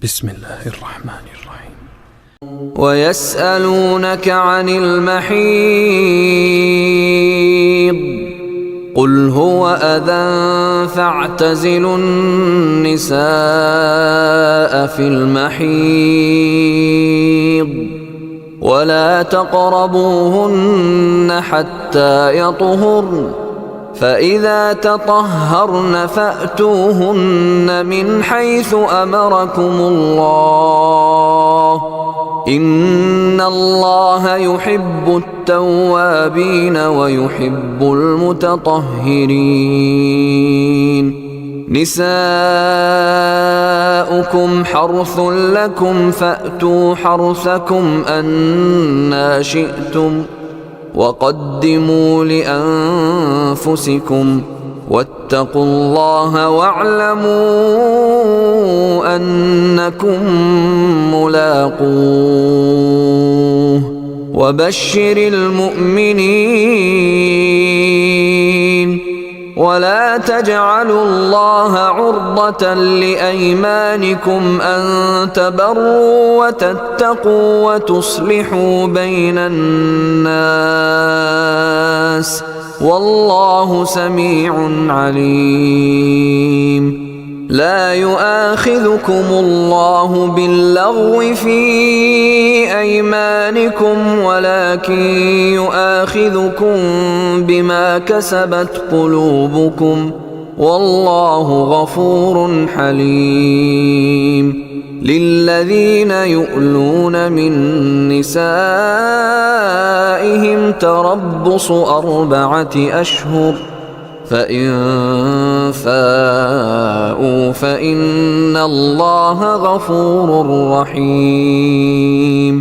بسم الله الرحمن الرحيم. ويسألونك عن المحيض قل هو أذى فاعتزلوا النساء في المحيض ولا تقربوهن حتى يطهرن فإذا تطهرن فأتوهن من حيث أمركم الله إن الله يحب التوابين ويحب المتطهرين. نساؤكم حرث لكم فأتوا حرثكم أنى شئتم وقدموا لأنفسكم واتقوا الله واعلموا أنكم ملاقوه وبشر المؤمنين. ولا تجعلوا الله عرضة لأيمانكم أن تبروا وتتقوا وتصلحوا بين الناس والله سميع عليم. لا يؤاخذكم الله باللغو في أيمانكم ولكن يؤاخذكم بما كسبت قلوبكم والله غفور حليم. للذين يؤلون من نسائهم تربص 4 أشهر فإن فاءوا فإن الله غفور رحيم.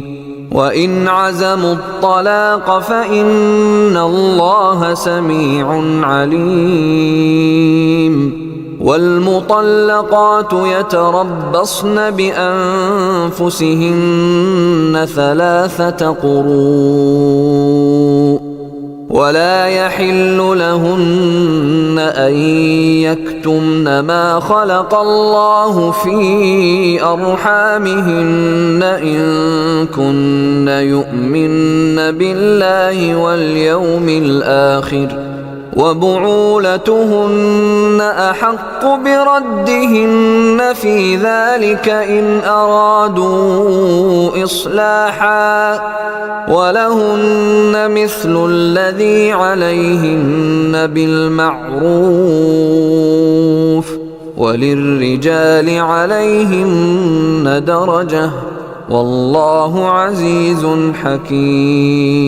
وإن عزموا الطلاق فإن الله سميع عليم. والمطلقات يتربصن بأنفسهن 3 قروء ولا يحل لهن أن يكتمن ما خلق الله في أرحامهن إن كن يؤمن بالله واليوم الآخر وبعولتهن أحق بردهن في ذلك إن أرادوا إصلاحا ولهن مثل الذي عليهن بالمعروف وللرجال عليهن درجة والله عزيز حكيم.